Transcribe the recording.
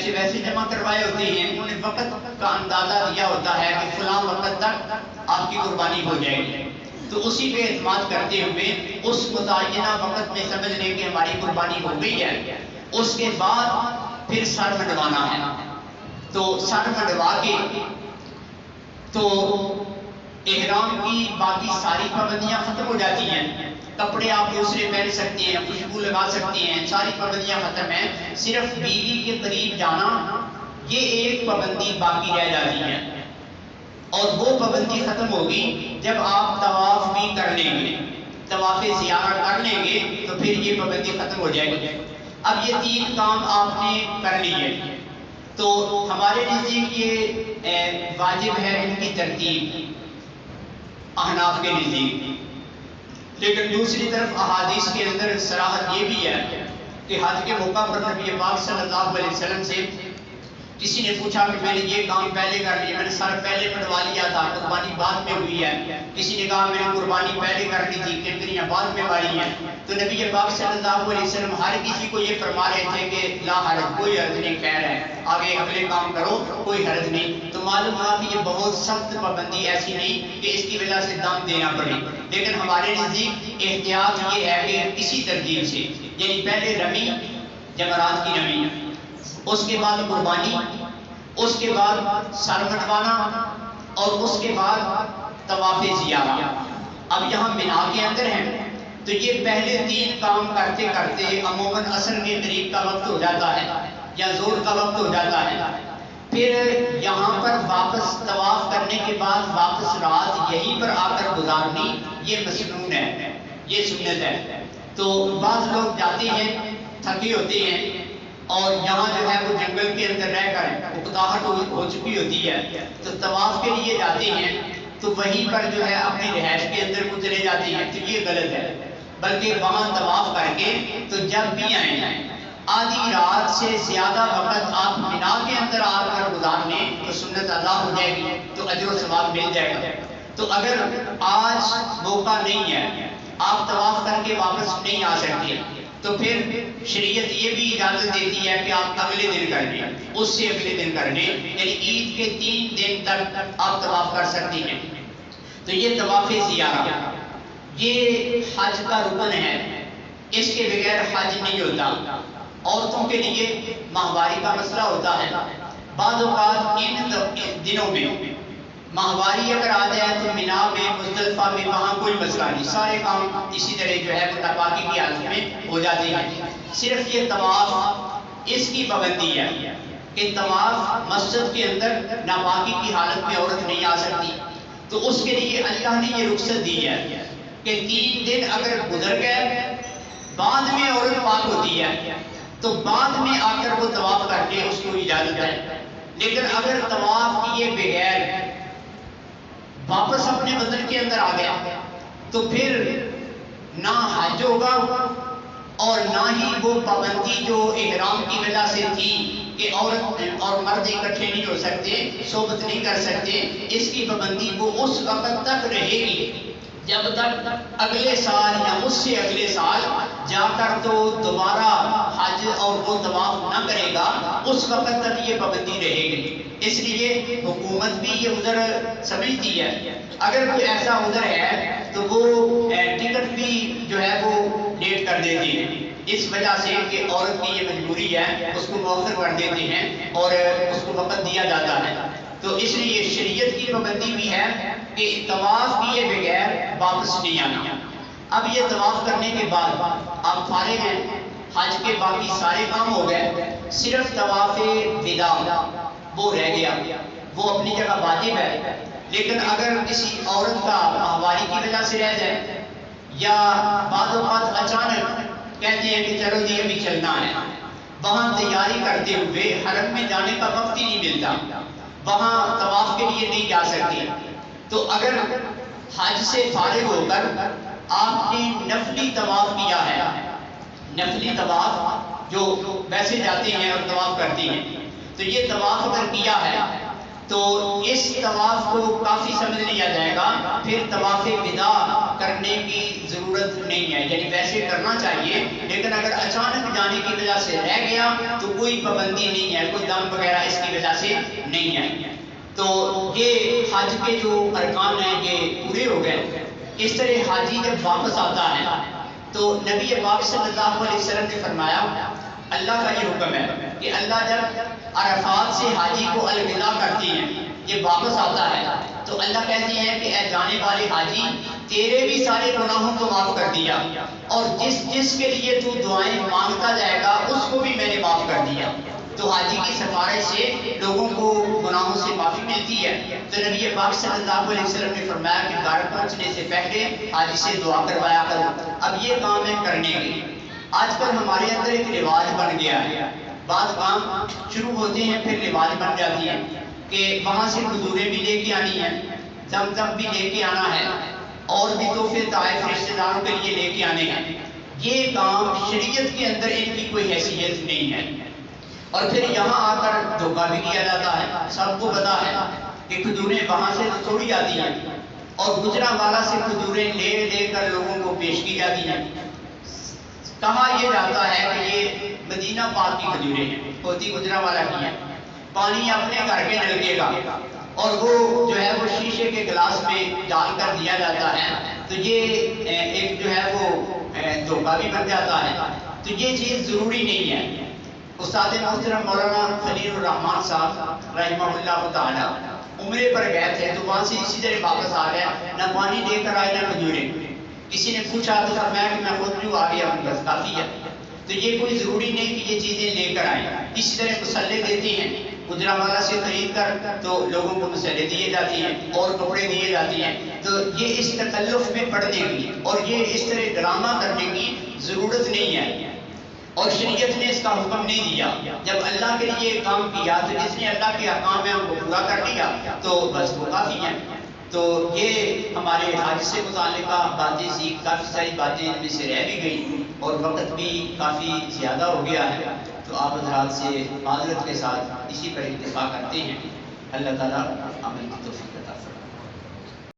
پیسے ویسے جمع کروائے ہوتے ہیں، انہوں نے وقت کا اندازہ دیا ہوتا ہے کہ فلاں وقت تک آپ کی قربانی ہو جائے گی، تو اسی پہ اعتماد کرتے ہوئے اس متعینہ وقت میں سمجھ لیں کہ ہماری قربانی ہو گئی ہے، اس کے بعد پھر سر منڈوانا ہے۔ تو سر منڈوا کے تو احرام کی باقی ساری پابندیاں ختم ہو جاتی ہیں، کپڑے آپ دوسرے پہن سکتے ہیں، خوشبو لگا سکتے ہیں، ساری پابندیاں ختم ہیں، صرف بیوی کے قریب جانا یہ ایک پابندی باقی رہ جاتی ہے، اور وہ پابندی ختم ہوگی جب آپ طواف بھی کر لیں گے، طواف زیارت کر لیں گے تو پھر یہ پابندی ختم ہو جائے گی۔ اب یہ تین کام آپ نے کر لیے تو ہمارے نزدیک یہ واجب ہے ان کی ترتیب احناف کے نزدیک، لیکن دوسری طرف احادیث کے اندر صراحت یہ بھی ہے کہ حج کے موقع پر نبی پاک صلی اللہ علیہ وسلم سے کسی نے پوچھا کہ میں نے یہ کام پہلے کر لیا، میں نے سر پہلے منڈوا لیا تھا، قربانی بعد میں ہوئی ہے، کسی نے کہا میں نے قربانی پہلے کر لی تھی، کنکریاں بعد میں والی ہیں، تو نبی پاک صلی اللہ علیہ وسلم ہر کسی کو یہ فرما رہے تھے کہ لا حرج، کوئی حرج نہیں، خیر ہے، آگے اگلے کام کرو، کوئی حرج نہیں۔ تو معلوم ہوا کہ یہ بہت سخت پابندی ایسی نہیں کہ اس کی وجہ سے دم دینا پڑے، لیکن ہمارے نزدیک احتیاط یہ ہے کہ اسی ترتیب سے، یعنی پہلے رمی، جمرات کی رمی، اس کے بعد قربانی، اس کے بعد سر منڈوانا، اور اس کے بعد طواف زیارت۔ اب یہاں مینا کے اندر ہیں تو یہ پہلے تین کام کرتے کرتے عموماً عصر کے قریب کا وقت ہو جاتا ہے یا ظہر کا وقت ہو جاتا ہے، پھر یہاں پر واپس طواف کرنے کے بعد واپس رات یہیں پر آ کر گزارنی یہ مسنون ہے، یہ سنت ہے۔ تو بعض لوگ جاتے ہیں، تھکے ہوتے ہیں، اور یہاں جو ہے وہ جنگل کے اندر رہ کر اکتاہٹ ہو چکی ہوتی ہے، تو طواف کے لیے جاتے ہیں تو وہیں پر جو ہے اپنی رہائش کے اندر کو چلے جاتے ہیں، تو یہ غلط ہے، بلکہ وہاں طواف کر کے تو جب بھی آئیں آدھی رات سے زیادہ وقت آپ مینا کے اندر آ کر گزار لیں تو سنت ادا ہو جائے گی، تو اجر و ثواب مل جائے گا۔ تو اگر آج موقع نہیں ہے، آپ طواف کر کے واپس نہیں آ سکتے، تو پھر شریعت یہ بھی اجازت دیتی ہے کہ آپ اگلے دن کر لیں، اس سے اگلے دن کر لیں، یعنی عید کے 3 دن تک آپ طواف کر سکتی ہیں۔ تو یہ طواف زیارت یہ حج کا رکن ہے، اس کے بغیر حج نہیں ہوتا۔ عورتوں کے لیے ماہواری کا مسئلہ ہوتا ہے، بعض اوقات ان دنوں میں ماہواری اگر آ جائے تو مینا میں، مزدلفہ میں، وہاں کوئی مسئلہ نہیں، سارے کام اسی طرح جو ہے وہ ناپاکی کی حالت میں ہو جاتے ہیں۔ صرف یہ طواف اس کی پابندی ہے کہ طواف مسجد کے اندر ناپاکی کی حالت میں عورت نہیں آ سکتی، تو اس کے لیے اللہ نے یہ رخصت دی ہے کہ 3 دن اگر گزر گئے بعد میں عورت پاک ہوتی ہے تو بعد میں آ کر وہ طواف کر کے اس کو اجازت ہے، لیکن اگر طواف کیے بغیر واپس اپنے وطن کے اندر آ گیا تو پھر نہ حج ہوگا اور نہ ہی وہ پابندی جو احرام کی وجہ سے تھی کہ عورت اور مرد اکٹھے نہیں ہو سکتے، صحبت نہیں کر سکتے، اس کی پابندی وہ اس وقت تک رہے گی جب تک اگلے سال یا اس سے اگلے سال جا کر تو دوبارہ حج اور وہ طواف نہ کرے گا، اس وقت تک یہ پابندی رہے گی۔ اس لیے حکومت بھی یہ عذر سمجھتی ہے، اگر کوئی ایسا عذر ہے تو وہ ٹکٹ بھی جو ہے وہ لیٹ کر دیتی ہے، اس وجہ سے کہ عورت کی یہ مجبوری ہے، اس کو مؤخر کر دیتے ہیں اور اس کو وقت دیا جاتا ہے۔ تو اس لیے شریعت کی پابندی بھی ہے کہ طواف کیے بغیر واپس نہیں آنا۔ اب یہ طواف کرنے کے بعد آپ فارغ ہیں، حج کے باقی سارے کام ہو گئے، صرف طواف وداع وہ رہ گیا، وہ اپنی جگہ واجب ہے، لیکن اگر کسی عورت کا ماہواری کی وجہ سے رہ جائے یا بعض اوقات اچانک کہتے ہیں کہ چلو جی ابھی چلنا ہے، وہاں تیاری کرتے ہوئے حرم میں جانے کا وقت ہی نہیں ملتا، وہاں طواف کے لیے نہیں جا سکتی، تو اگر حج سے فارغ ہو کر آپ نے نفلی طواف کیا ہے، نفلی طواف جو ویسے جاتے ہیں اور طواف کرتے ہیں، تو یہ طواف اگر کیا ہے تو اس طواف کو کافی سمجھ لیا جائے گا، پھر طواف وداع کرنے کی ضرورت نہیں ہے، یعنی ویسے کرنا چاہیے، لیکن اگر اچانک جانے کی وجہ سے رہ گیا تو کوئی پابندی نہیں ہے، کوئی دم وغیرہ اس کی وجہ سے نہیں ہے۔ تو یہ حج کے جو ارکان ہیں یہ پورے ہو گئے۔ اس طرح حاجی جب واپس آتا ہے تو نبی پاک صلی اللہ علیہ وسلم نے فرمایا، اللہ کا یہ حکم ہے کہ اللہ جب عرفات سے حاجی کو الوداع کرتی ہیں، یہ واپس آتا ہے، تو اللہ کہتی ہیں کہ اے جانے والے حاجی، تیرے بھی سارے گناہوں کو معاف کر دیا، اور جس جس کے لیے تو دعائیں مانگتا جائے گا اس کو بھی میں نے معاف کر دیا۔ تو حاجی کی سفارش سے لوگوں کو گناہوں سے معافی ملتی ہے۔ تو نبی پاک صلی اللہ علیہ وسلم نے فرمایا کہ گھر پہنچنے سے پہلے حاجی سے دعا کروایا کرو۔ اب یہ کام ہے کرنے کے۔ آج کل ہمارے اندر ایک رواج بن گیا ہے، بعض کام شروع ہوتے ہیں پھر رواج بن جاتی ہے کہ وہاں سے کھجوریں بھی لے کے آنی ہیں، زمزم بھی لے کے آنا ہے، اور بھی تحفے طائف رشتہ داروں کے لیے لے کے آنے ہیں۔ یہ کام شریعت کے اندر ان کی کوئی حیثیت نہیں ہے، اور پھر یہاں آ کر دھوکہ بھی کیا جاتا ہے۔ سب کو پتا ہے کہ کھجوریں وہاں سے تھوڑی آتی ہیں، اور گجرانوالہ سے کھجوریں لے لے کر لوگوں کو پیش کی جاتی ہیں۔ کہا یہ جاتا ہے کہ یہ مدینہ پاک کی کھجوریں ہیں، ہوتی گجرانوالہ کی ہیں۔ پانی اپنے گھر کے نلکے کا، اور وہ جو ہے وہ شیشے کے گلاس میں ڈال کر دیا جاتا ہے، تو یہ ایک جو ہے وہ دھوکہ بھی بن جاتا ہے۔ تو یہ چیز ضروری نہیں ہے۔ استاد محترم مولانا خلیل الرحمان صاحب رحمہ اللہ تعالی عمرے پر گئے تھے، تو وہاں سے اسی طرح واپس آ گیا، نہ پانی لے کر آئے نہ کھجوریں۔ کسی نے پوچھا تو فرمایا کہ میں خود کیوں آ گیا ہوں، بس کافی ہے۔ تو یہ کوئی ضروری نہیں کہ یہ چیزیں لے کر آئیں۔ اسی طرح مسلے دیتے ہیں گجرانوالہ سے خرید کر، تو لوگوں کو مسلے دیے جاتی ہیں اور کپڑے دیے جاتے ہیں۔ تو یہ اس تکلف میں پڑنے کی اور یہ اس طرح ڈرامہ کرنے کی ضرورت نہیں ہے، اور شریعت نے اس کا حکم نہیں دیا۔ جب اللہ کے لیے کام کیا تو جس نے اللہ کے احکام ہیں ان کو پورا کر لیا تو بس وہ کافی ہیں۔ تو یہ ہمارے حج سے متعلقہ باتیں تھی، کافی ساری باتیں ان میں سے رہ بھی گئی، اور وقت بھی کافی زیادہ ہو گیا ہے، تو آپ حضرات سے معذرت کے ساتھ اسی پر اتفاق کرتے ہیں۔ اللہ تعالیٰ عمل کی توفیق عطا فرمائے۔